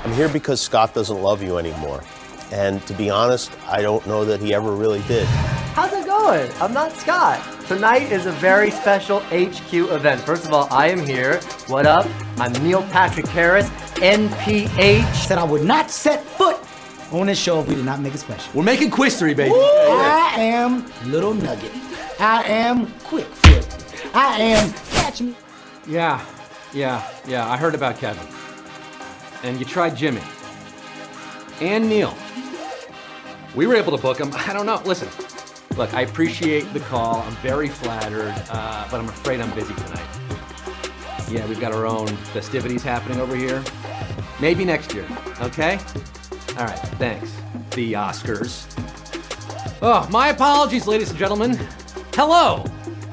I'm here because Scott doesn't love you anymore. And to be honest, I don't know that he ever really did. How's it going? I'm not Scott. Tonight is a very special HQ event. First of all, I am here. What up? I'm Neil Patrick Harris, NPH. Said I would not set foot on this show if we did not make it special. We're making Quistery, baby. I am Little Nugget. I am Quick Flip. I am Catch Me. Yeah. I heard about Kevin. And you tried Jimmy. And Neil. We were able to book him. I don't know. Listen, look, I appreciate the call. I'm very flattered, but I'm afraid I'm busy tonight. Yeah, we've got our own festivities happening over here. Maybe next year, okay? All right, thanks. The Oscars. Oh, my apologies, ladies and gentlemen. Hello,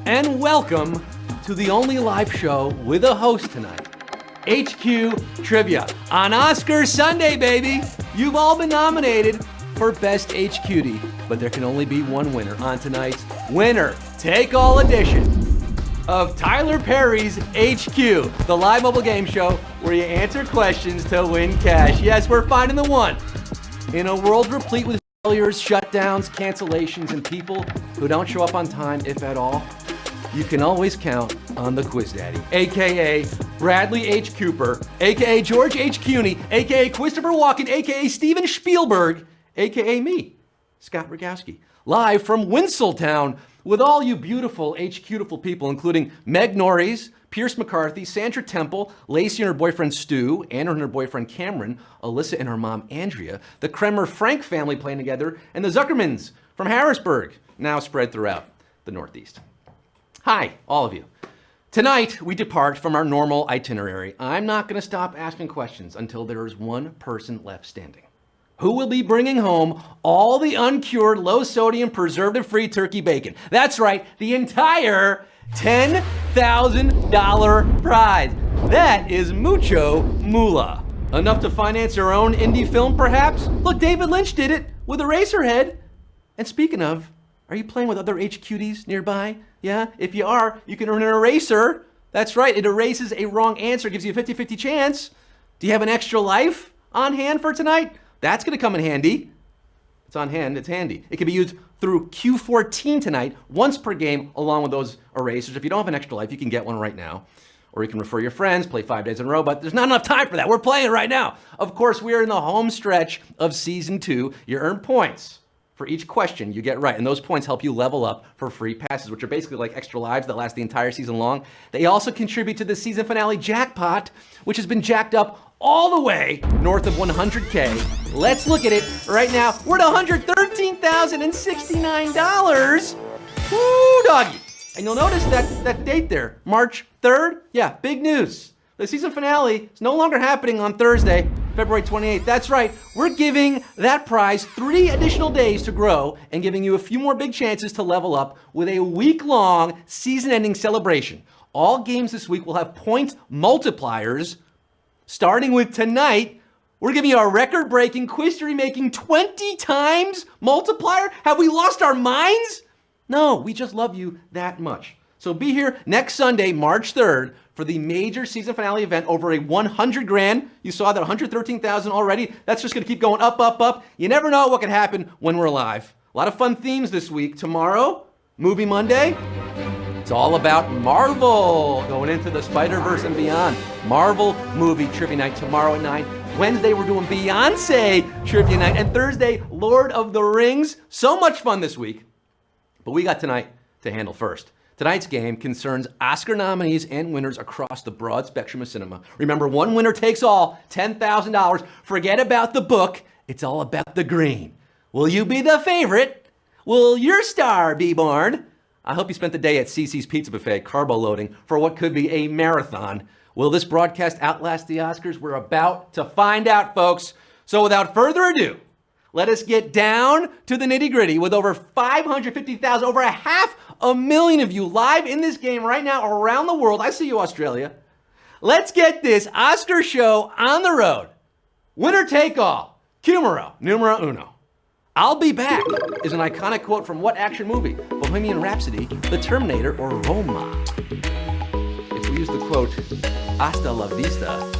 and welcome to the only live show with a host tonight. HQ Trivia on Oscar Sunday, baby. You've all been nominated for Best HQD, but there can only be one winner on tonight's Winner Take All edition of Tyler Perry's HQ, the live mobile game show where you answer questions to win cash. Yes, we're finding the one. In a world replete with failures, shutdowns, cancellations, and people who don't show up on time, if at all, you can always count on the Quiz Daddy, aka Bradley H. Cooper, aka George H. Cuney, aka Christopher Walken, aka Steven Spielberg, aka me, Scott Rogowski, live from Winseltown with all you beautiful HQ-tiful people, including Meg Norris, Pierce McCarthy, Sandra Temple, Lacey and her boyfriend Stu, Anna and her boyfriend Cameron, Alyssa and her mom Andrea, the Kremer Frank family playing together, and the Zuckermans from Harrisburg, now spread throughout the Northeast. Hi, all of you. Tonight, we depart from our normal itinerary. I'm not going to stop asking questions until there is one person left standing. Who will be bringing home all the uncured, low-sodium, preservative-free turkey bacon? That's right, the entire $10,000 prize. That is mucho moolah. Enough to finance your own indie film, perhaps? Look, David Lynch did it with Eraserhead. And speaking of, are you playing with other HQDs nearby? Yeah, if you are, you can earn an eraser. That's right, it erases a wrong answer, gives you a 50-50 chance. Do you have an extra life on hand for tonight? That's gonna come in handy. It's on hand, it's handy. It can be used through Q14 tonight, once per game, along with those erasers. If you don't have an extra life, you can get one right now. Or you can refer your friends, play 5 days in a row, but there's not enough time for that. We're playing right now. Of course, we are in the home stretch of season 2. You earn points for each question you get right, and those points help you level up for free passes, which are basically like extra lives that last the entire season long. They also contribute to the season finale jackpot, which has been jacked up all the way north of 100K. Let's look at it right now. We're at $113,069. Woo, doggy. And you'll notice that date there, March 3rd. Yeah, big news. The season finale is no longer happening on Thursday, February 28th. That's right, we're giving that prize 3 additional days to grow and giving you a few more big chances to level up with a week-long season-ending celebration. All games this week will have point multipliers. Starting with tonight, we're giving you a record-breaking, Quistery-making 20 times multiplier. Have we lost our minds? No, we just love you that much. So be here next Sunday, March 3rd, for the major season finale event over a 100 grand. You saw that 113,000 already. That's just gonna keep going up, up, up. You never know what can happen when we're live. A lot of fun themes this week. Tomorrow, Movie Monday. It's all about Marvel, going into the Spider-Verse and beyond. Marvel movie trivia night tomorrow at 9. Wednesday, we're doing Beyonce trivia night. And Thursday, Lord of the Rings. So much fun this week. But we got tonight to handle first. Tonight's game concerns Oscar nominees and winners across the broad spectrum of cinema. Remember, one winner takes all, $10,000. Forget about the book. It's all about the green. Will you be the favorite? Will your star be born? I hope you spent the day at CC's Pizza Buffet carbo loading for what could be a marathon. Will this broadcast outlast the Oscars? We're about to find out, folks. So without further ado, let us get down to the nitty-gritty with over 550,000, over 500,000 of you live in this game right now around the world. I see you, Australia. Let's get this Oscar show on the road. Winner take all. Numero uno. I'll be back is an iconic quote from what action movie? Bohemian Rhapsody, The Terminator, or Roma? If we use the quote, hasta la vista,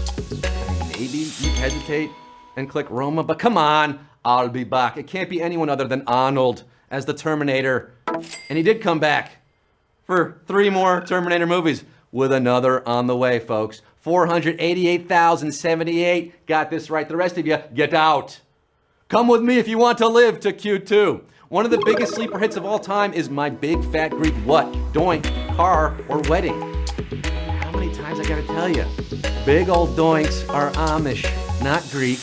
maybe you'd hesitate and click Roma, but come on, I'll be back. It can't be anyone other than Arnold as the Terminator. And he did come back for 3 more Terminator movies with another on the way, folks. 488,078 got this right. The rest of you, get out. Come with me if you want to live to Q2. One of the biggest sleeper hits of all time is My Big Fat Greek What? Doink, car, or wedding? How many times I gotta tell you? Big old doinks are Amish, not Greek.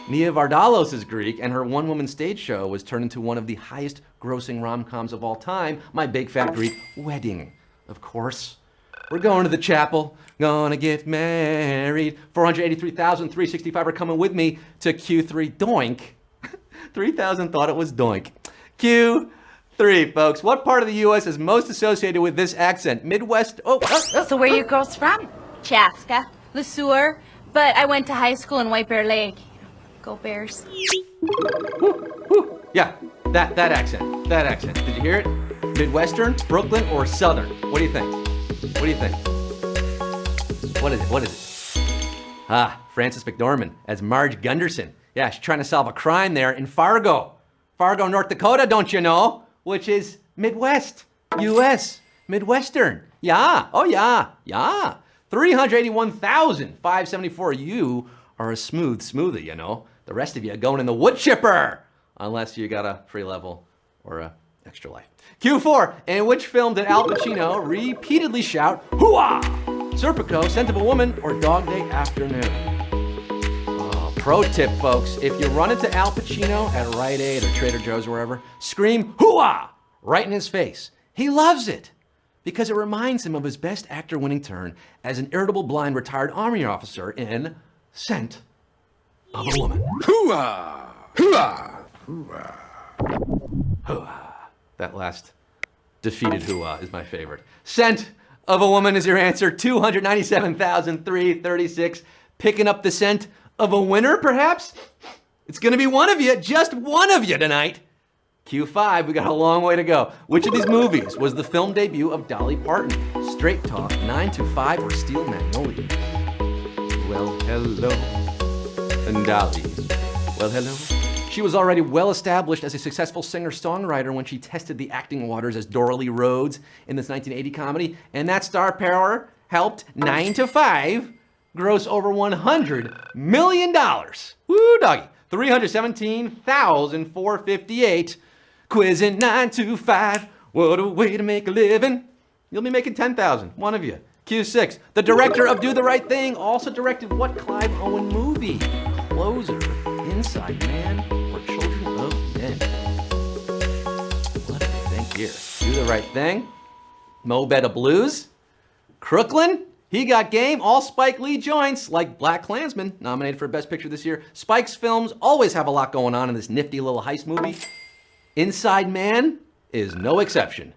Nia Vardalos is Greek, and her one-woman stage show was turned into one of the highest-grossing rom-coms of all time, My Big Fat Greek Wedding. Of course. We're going to the chapel, gonna get married. 483,365 are coming with me to Q3. Doink. 3,000 thought it was doink. Q3, folks. What part of the U.S. is most associated with this accent? Midwest? So where are you girls from? Chaska, Le Sueur, but I went to high school in White Bear Lake. Go Bears. Yeah, that accent. That accent. Did you hear it? Midwestern, Brooklyn, or Southern? What do you think? What do you think? What is it? What is it? Frances McDormand as Marge Gunderson. Yeah, she's trying to solve a crime there in Fargo. Fargo, North Dakota, don't you know? Which is Midwest, U.S., Midwestern. Yeah, oh yeah. 381,574. You are a smoothie, you know. The rest of you are going in the wood chipper. Unless you got a free level or a extra life. Q4, in which film did Al Pacino repeatedly shout, hooah! Serpico, Scent of a Woman, or Dog Day Afternoon? Oh, pro tip, folks. If you run into Al Pacino at Rite Aid or Trader Joe's or wherever, scream, hooah! Right in his face. He loves it because it reminds him of his best actor-winning turn as an irritable blind retired Army officer in Scent of a Woman. Hooah! Hooah! Hooah! Hooah. That last defeated hooah is my favorite. Scent of a Woman is your answer. 297,336. Picking up the scent of a winner, perhaps? It's going to be one of you, just one of you tonight. Q5, we got a long way to go. Which of these movies was the film debut of Dolly Parton? Straight Talk, 9 to 5, or Steel Magnolias? Well, hello, and Dolly. Well, hello. She was already well established as a successful singer-songwriter when she tested the acting waters as Dora Lee Rhodes in this 1980 comedy, and that star power helped 9 to 5 gross over $100 million. Woo, doggy. 317,458. Quizzing 9 to 5. What a way to make a living. You'll be making 10,000. One of you. Q6. The director of Do the Right Thing also directed what Clive Owen movie? Closer, Inside Man, or Children of Men? What do you think here? Do the Right Thing? Mo Better Blues? Crooklyn? He Got Game? All Spike Lee joints, like Black Klansman, nominated for Best Picture this year. Spike's films always have a lot going on in this nifty little heist movie. Inside Man is no exception.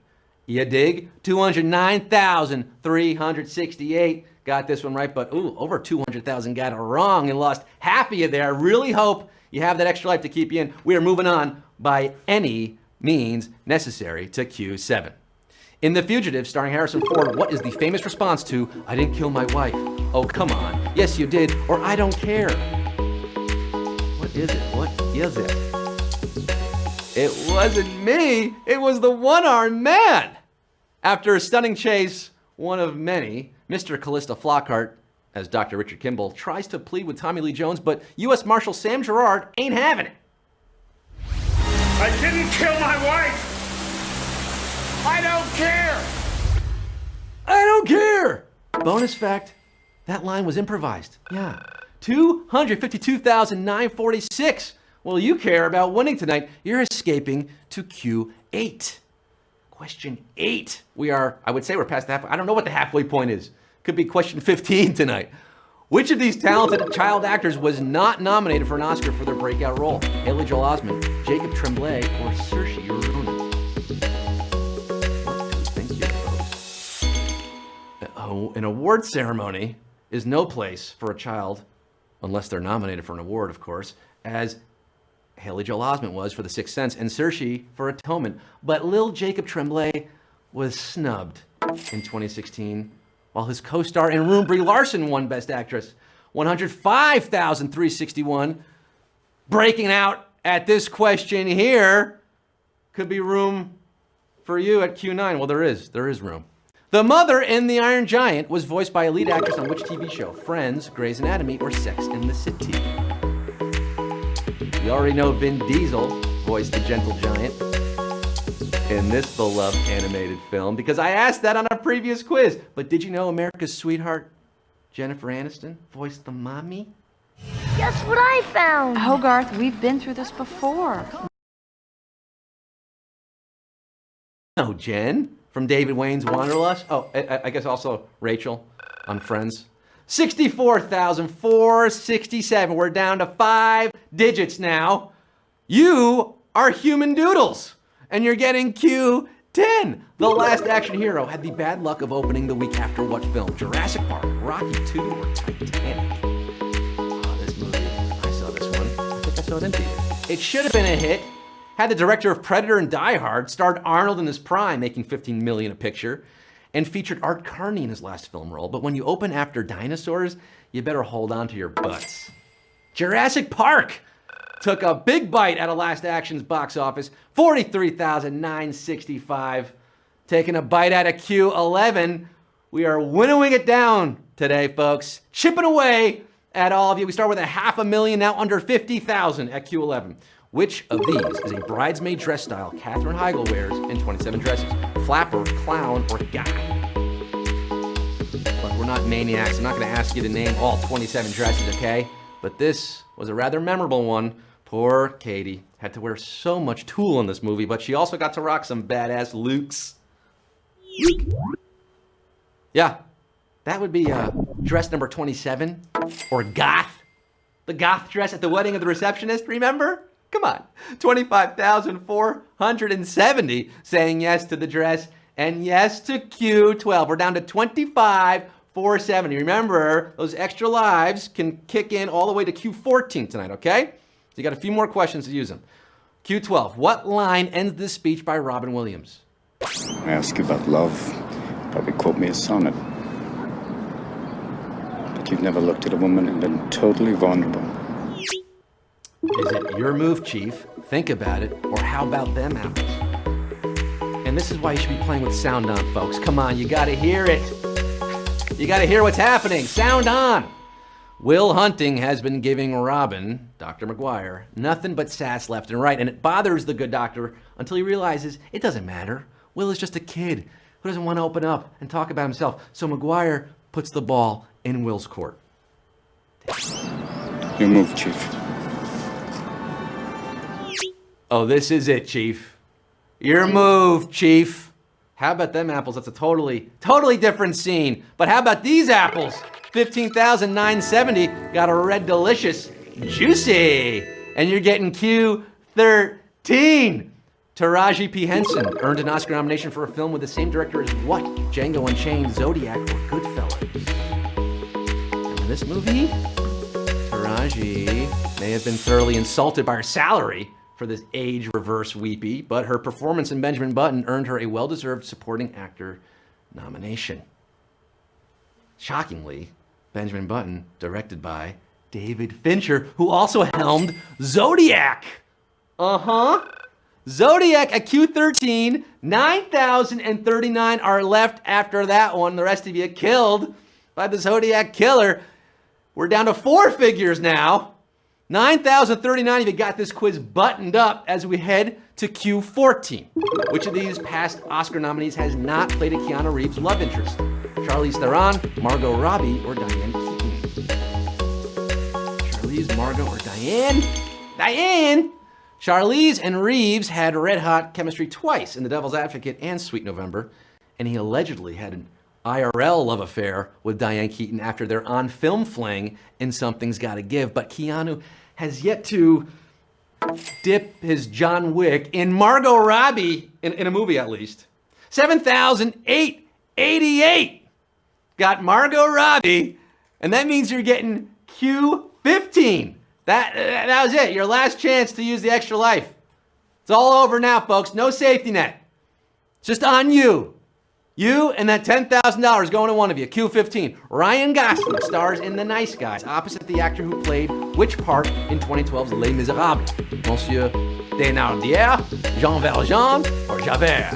You dig? 209,368 got this one right, but over 200,000 got it wrong and lost half of you there. I really hope you have that extra life to keep you in. We are moving on by any means necessary to Q7. In The Fugitive, starring Harrison Ford, what is the famous response to, I didn't kill my wife? Oh, come on. Yes, you did, or I don't care. What is it? What is it? It wasn't me. It was the one-armed man. After a stunning chase, one of many, Mr. Callista Flockhart, as Dr. Richard Kimball, tries to plead with Tommy Lee Jones, but U.S. Marshal Sam Gerard ain't having it. I didn't kill my wife! I don't care! I don't care! Bonus fact, that line was improvised. Yeah. 252,946. Well, you care about winning tonight. You're escaping to Q8. Question 8. I would say we're past the halfway. I don't know what the halfway point is. Could be question 15 tonight. Which of these talented child actors was not nominated for an Oscar for their breakout role? Haley Joel Osment, Jacob Tremblay, or Saoirse Ronan? What do you think here, folks? An award ceremony is no place for a child, unless they're nominated for an award, of course, as Haley Joel Osment was for The Sixth Sense, and Saoirse for Atonement. But Lil Jacob Tremblay was snubbed in 2016, while his co-star in Room, Brie Larson, won Best Actress. 105,361. Breaking out at this question here, could be room for you at Q9. Well, there is room. The mother in The Iron Giant was voiced by a lead actress on which TV show? Friends, Grey's Anatomy, or Sex and the City? You already know Vin Diesel voiced the Gentle Giant in this beloved animated film because I asked that on a previous quiz. But did you know America's sweetheart, Jennifer Aniston, voiced the mommy? Guess what I found? Hogarth, we've been through this before. No, Jen from David Wayne's Wanderlust. Oh, I guess also Rachel on Friends. 64,467. We're down to 5 digits now. You are Human Doodles, and you're getting Q10. The Last Action Hero had the bad luck of opening the week after what film? Jurassic Park, Rocky II, or Titanic? Oh, this movie. I saw this one. I think I saw it in theater. It should have been a hit. Had the director of Predator and Die Hard, starred Arnold in his prime, making $15 million a picture, and featured Art Carney in his last film role. But when you open after dinosaurs, you better hold on to your butts. Jurassic Park took a big bite out of Last Action's box office, 43,965. Taking a bite out of Q11. We are winnowing it down today, folks. Chipping away at all of you. We start with 500,000, now under 50,000 at Q11. Which of these is a bridesmaid dress style Katherine Heigl wears in 27 Dresses? Flapper, clown, or guy? Look, we're not maniacs. I'm not going to ask you to name all 27 dresses, okay? But this was a rather memorable one. Poor Katie had to wear so much tulle in this movie, but she also got to rock some badass looks. Yeah, that would be dress number 27, or goth. The goth dress at the wedding of the receptionist, remember? Come on, 25,470 saying yes to the dress and yes to Q12. We're down to 25,470. Remember, those extra lives can kick in all the way to Q14 tonight, okay? So you got a few more questions to use them. Q12, what line ends this speech by Robin Williams? I ask you about love, probably quote me a sonnet. But you've never looked at a woman and been totally vulnerable. Is it your move, Chief? Think about it. Or how about them apples? And this is why you should be playing with sound on, folks. Come on, you gotta hear it. You gotta hear what's happening. Sound on. Will Hunting has been giving Robin, Dr. McGuire, nothing but sass left and right, and it bothers the good doctor until he realizes it doesn't matter. Will is just a kid who doesn't want to open up and talk about himself. So McGuire puts the ball in Will's court. Your move, Chief. Oh, this is it, Chief. Your move, Chief. How about them apples? That's a totally different scene. But how about these apples? 15,970 got a red delicious juicy. And you're getting Q13. Taraji P. Henson earned an Oscar nomination for a film with the same director as what? Django Unchained, Zodiac, or Goodfellas? And in this movie, Taraji may have been thoroughly insulted by her salary for this age reverse weepy, but her performance in Benjamin Button earned her a well-deserved supporting actor nomination. Shockingly, Benjamin Button, directed by David Fincher, who also helmed Zodiac. Zodiac at Q13, 9,039 are left after that one. The rest of you killed by the Zodiac killer. We're down to 4 figures now. 9,039 if you got this quiz buttoned up as we head to Q14. Which of these past Oscar nominees has not played a Keanu Reeves love interest? Charlize Theron, Margot Robbie, or Diane Keaton? Charlize, Margot, or Diane? Diane! Charlize and Reeves had red-hot chemistry twice in The Devil's Advocate and Sweet November, and he allegedly had an IRL love affair with Diane Keaton after their on-film fling in Something's Gotta Give, but Keanu has yet to dip his John Wick in Margot Robbie, in a movie at least. 7,888 got Margot Robbie, and that means you're getting Q15. That was it. Your last chance to use the extra life. It's all over now, folks. No safety net. It's just on you. You and that $10,000 going to one of you. Q15. Ryan Gosling stars in The Nice Guys, opposite the actor who played which part in 2012's Les Miserables? Monsieur Thénardier, Jean Valjean, or Javert?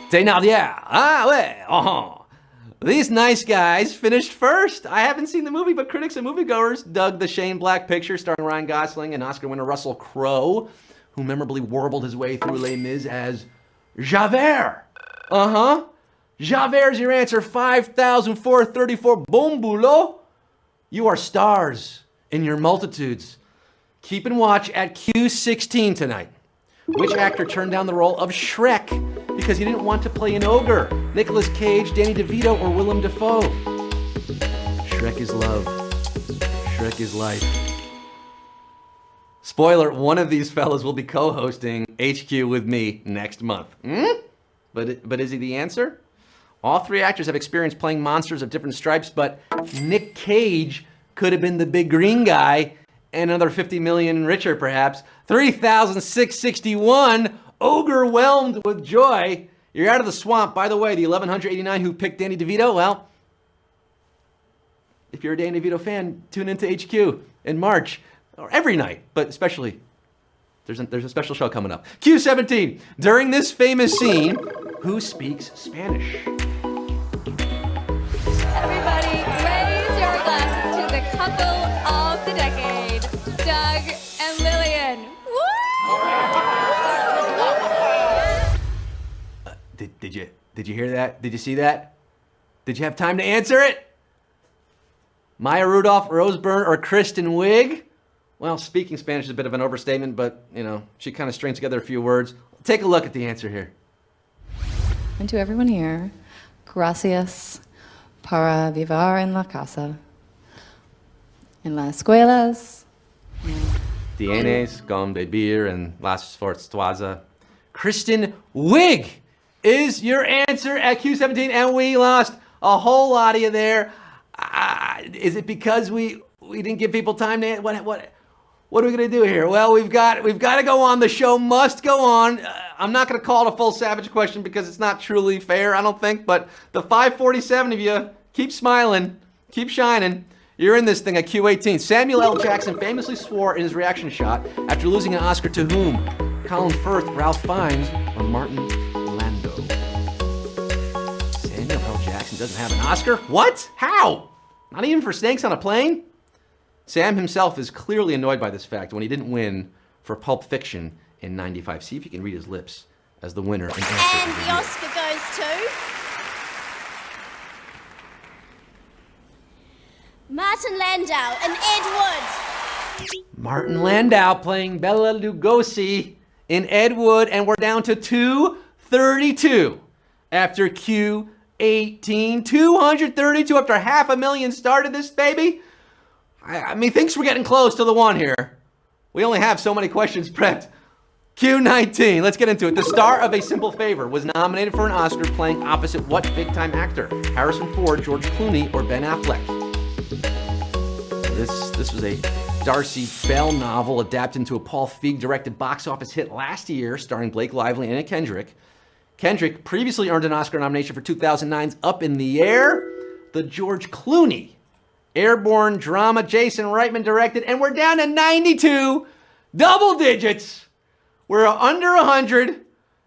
Thénardier. Ah, ouais. Uh-huh. These Nice Guys finished first. I haven't seen the movie, but critics and moviegoers dug the Shane Black picture starring Ryan Gosling and Oscar winner Russell Crowe, who memorably warbled his way through Les Mis as Javert. Uh-huh. Javert's your answer. 5,434. Bon boulot. You are stars in your multitudes. Keep and watch at Q16 tonight. Which actor turned down the role of Shrek because he didn't want to play an ogre? Nicolas Cage, Danny DeVito, or Willem Dafoe? Shrek is love. Shrek is life. Spoiler, one of these fellas will be co-hosting HQ with me next month. But is he the answer? All three actors have experience playing monsters of different stripes, but Nick Cage could have been the big green guy and another 50 million richer, perhaps. 3,661, ogre-whelmed with joy. You're out of the swamp. By the way, the 1,189 who picked Danny DeVito, well, if you're a Danny DeVito fan, tune into HQ in March, or every night, but especially, there's a special show coming up. Q17, during this famous scene, who speaks Spanish? Everybody, raise your glasses to the couple of the decade, Doug and Lillian. Woo! Did you hear that? Did you see that? Did you have time to answer it? Maya Rudolph, Rose Byrne, or Kristen Wiig? Well, speaking Spanish is a bit of an overstatement, but, you know, she kind of strings together a few words. Take a look at the answer here. And to everyone here, gracias para vivir en la casa, en las escuelas. Tienes con beber en las forzuas. Kristen Wiig is your answer at Q17, and we lost a whole lot of you there. Is it because we didn't give people time to what are we gonna do here? Well, we've got to go on. The show must go on. I'm not gonna call it a full Savage question because it's not truly fair, I don't think. But the 547 of you, keep smiling, keep shining. You're in this thing at Q18. Samuel L. Jackson famously swore in his reaction shot after losing an Oscar to whom? Colin Firth, Ralph Fiennes, or Martin Landau? Samuel L. Jackson doesn't have an Oscar? What? How? Not even for Snakes on a Plane? Sam himself is clearly annoyed by this fact when he didn't win for Pulp Fiction in '95. See if you can read his lips as the winner. And the Oscar goes to Martin Landau and Ed Wood. Martin Landau playing Bela Lugosi in Ed Wood, and we're down to 232 after Q18. 232 after 500,000 started this baby. I mean, things were getting close to the one here. We only have so many questions prepped. Q19, let's get into it. The star of A Simple Favor was nominated for an Oscar playing opposite what big-time actor? Harrison Ford, George Clooney, or Ben Affleck? This was a Darcy Bell novel adapted into a Paul Feig-directed box office hit last year, starring Blake Lively and Anna Kendrick. Kendrick previously earned an Oscar nomination for 2009's Up in the Air, the George Clooney airborne drama Jason Reitman directed, and we're down to 92, double digits. We're under 100,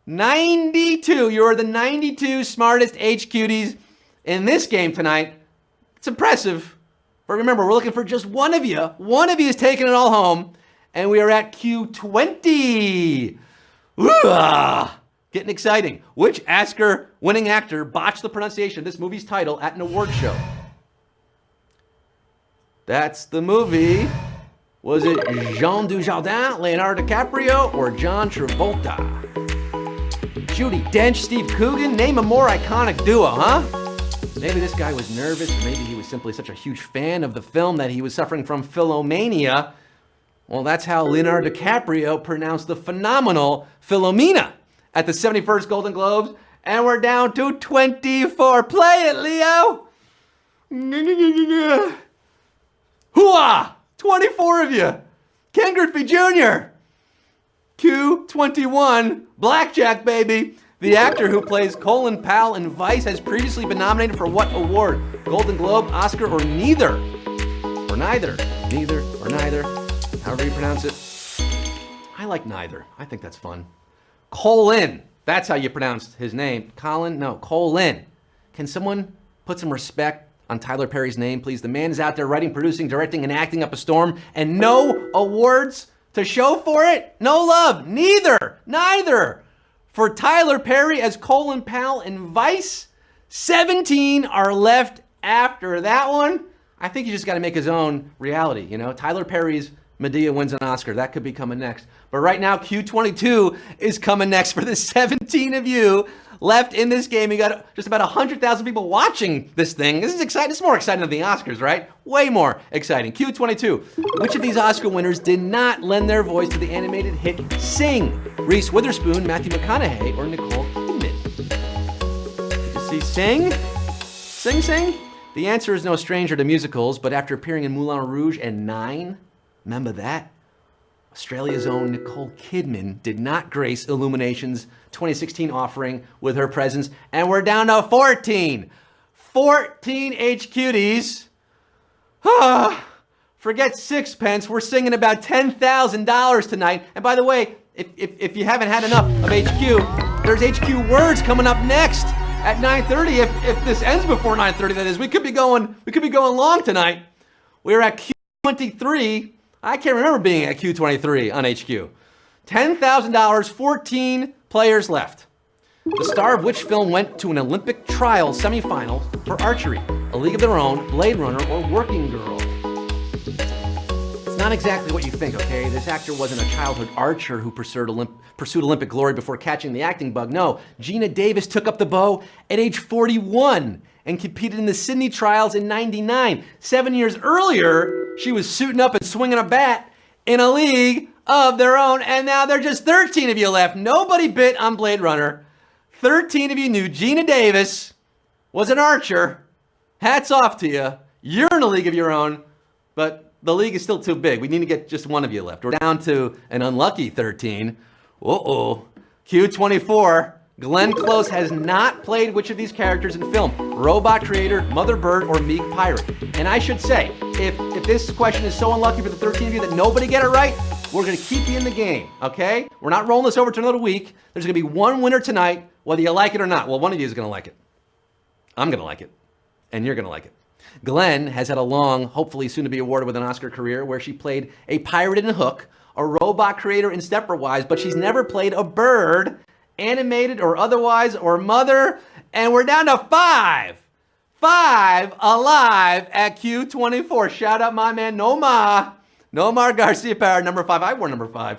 92. You're the 92 smartest HQTs in this game tonight. It's impressive, but remember, we're looking for just one of you. One of you is taking it all home, and we are at Q20. Ooh, getting exciting. Which Oscar-winning actor botched the pronunciation of this movie's title at an award show? That's the movie. Was it Jean Dujardin, Leonardo DiCaprio, or John Travolta? Judi Dench, Steve Coogan, name a more iconic duo, huh? Maybe this guy was nervous, or maybe he was simply such a huge fan of the film that he was suffering from Philomania. Well, that's how Leonardo DiCaprio pronounced the phenomenal Philomena at the 71st Golden Globes, and we're down to 24. Play it, Leo! Hooah! 24 of you. Ken Griffey Jr. Q21, Blackjack, baby. The actor who plays Colin Powell in Vice has previously been nominated for what award? Golden Globe, Oscar, or neither? Or neither? Neither or neither, however you pronounce it. I like neither. I think that's fun. Colin. That's how you pronounced his name. Colin? No, Colin. Can someone put some respect on Tyler Perry's name, please? The man is out there writing, producing, directing, and acting up a storm, and no awards to show for it? No love. Neither. For Tyler Perry as Colin Powell in Vice, 17 are left after that one. I think he just got to make his own reality, you know? Tyler Perry's Medea wins an Oscar. That could be coming next. But right now, Q22 is coming next for the 17 of you left in this game. You got just about 100,000 people watching this thing. This is exciting. This is more exciting than the Oscars, right? Way more exciting. Q22. Which of these Oscar winners did not lend their voice to the animated hit Sing? Reese Witherspoon, Matthew McConaughey, or Nicole Kidman? Did you see Sing? Sing? The answer is no stranger to musicals, but after appearing in Moulin Rouge and 9, remember that? Australia's own Nicole Kidman did not grace Illumination's 2016 offering with her presence, and we're down to 14. 14 HQDs. Forget sixpence, we're singing about $10,000 tonight. And by the way, if you haven't had enough of HQ, there's HQ Words coming up next at 9:30. If this ends before 9:30, that is, we could be going long tonight. We're at Q23. I can't remember being at Q23 on HQ. $10,000, 14 players left. The star of which film went to an Olympic trial semifinal for archery? A League of Their Own, Blade Runner, or Working Girl? It's not exactly what you think, okay? This actor wasn't a childhood archer who pursued Olympic glory before catching the acting bug. No, Gina Davis took up the bow at age 41 and competed in the Sydney trials in '99. 7 years earlier, she was suiting up and swinging a bat in a League of Their Own, and now there are just 13 of you left. Nobody bit on Blade Runner. 13 of you knew Gina Davis was an archer. Hats off to you. You're in a League of Your Own, but the league is still too big. We need to get just one of you left. We're down to an unlucky 13. Uh-oh. Q24. Glenn Close has not played which of these characters in film? Robot Creator, Mother Bird, or Meek Pirate? And I should say, if this question is so unlucky for the 13 of you that nobody get it right, we're going to keep you in the game, okay? We're not rolling this over to another week. There's going to be one winner tonight, whether you like it or not. Well, one of you is going to like it. I'm going to like it. And you're going to like it. Glenn has had a long, hopefully soon to be awarded with an Oscar career where she played a pirate in Hook, a robot creator in Stepford Wives, but she's never played a bird, animated or otherwise, or mother. And we're down to 5. 5 alive at Q24. Shout out my man Nomar Garcia Parra, number 5. I wore number 5.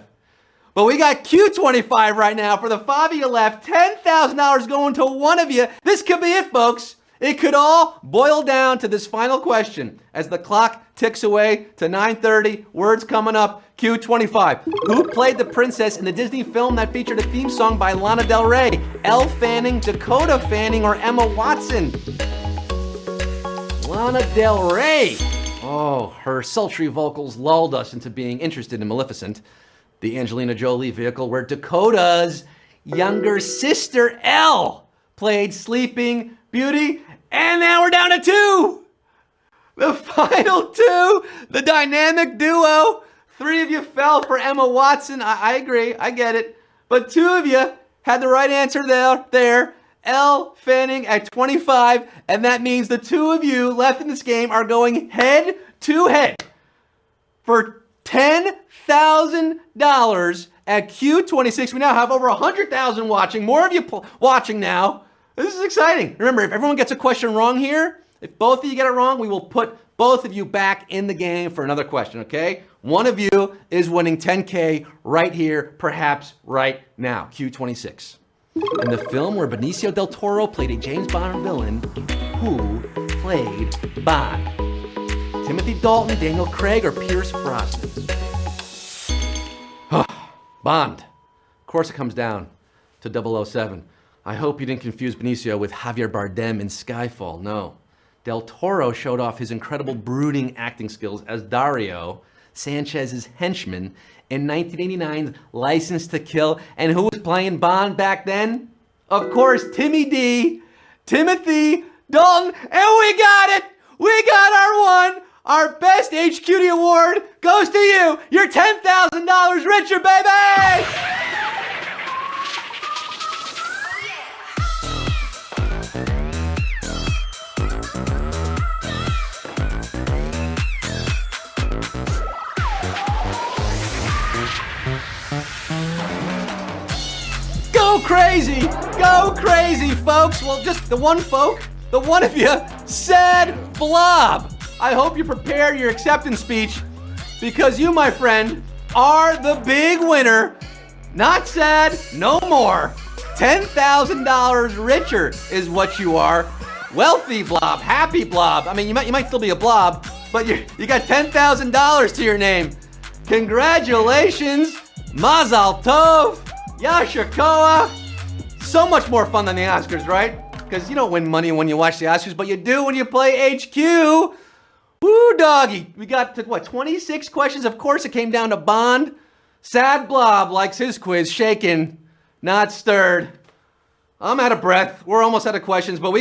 But we got Q25 right now for the 5 of you left. $10,000 going to one of you. This could be it, folks. It could all boil down to this final question. As the clock ticks away to 9:30, words coming up, Q25. Who played the princess in the Disney film that featured a theme song by Lana Del Rey? Elle Fanning, Dakota Fanning, or Emma Watson? Lana Del Rey. Oh, her sultry vocals lulled us into being interested in Maleficent, the Angelina Jolie vehicle where Dakota's younger sister, Elle, played Sleeping Beauty. And now we're down to 2. The final 2, the dynamic duo. 3 of you fell for Emma Watson. I agree, I get it. But 2 of you had the right answer there. Elle Fanning at 25. And that means the 2 of you left in this game are going head to head for $10,000 at Q26. We now have over 100,000 watching. More of you watching now. This is exciting. Remember, if everyone gets a question wrong here, if both of you get it wrong, we will put both of you back in the game for another question, okay? One of you is winning $10K right here, perhaps right now. Q26. In the film where Benicio del Toro played a James Bond villain, who played Bond? Timothy Dalton, Daniel Craig, or Pierce Brosnan? Bond. Of course it comes down to 007. I hope you didn't confuse Benicio with Javier Bardem in Skyfall. No. Del Toro showed off his incredible brooding acting skills as Dario Sanchez's henchman in 1989's License to Kill. And who was playing Bond back then? Of course, Timmy D, Timothy Dalton, and we got it! We got our one! Our best HQD award goes to you! You're $10,000 richer, baby! Go crazy, folks. Well, just the one of you said blob. I hope you prepare your acceptance speech because you, my friend, are the big winner. Not sad, no more. $10,000 richer is what you are. Wealthy blob, happy blob. I mean, you might still be a blob, but you got $10,000 to your name. Congratulations, Mazal Tov, Yashakoa. So much more fun than the Oscars, right? Because you don't win money when you watch the Oscars, but you do when you play HQ. Woo, doggy. We got to, 26 questions? Of course it came down to Bond. Sad blob likes his quiz shaken, not stirred. I'm out of breath. We're almost out of questions, but we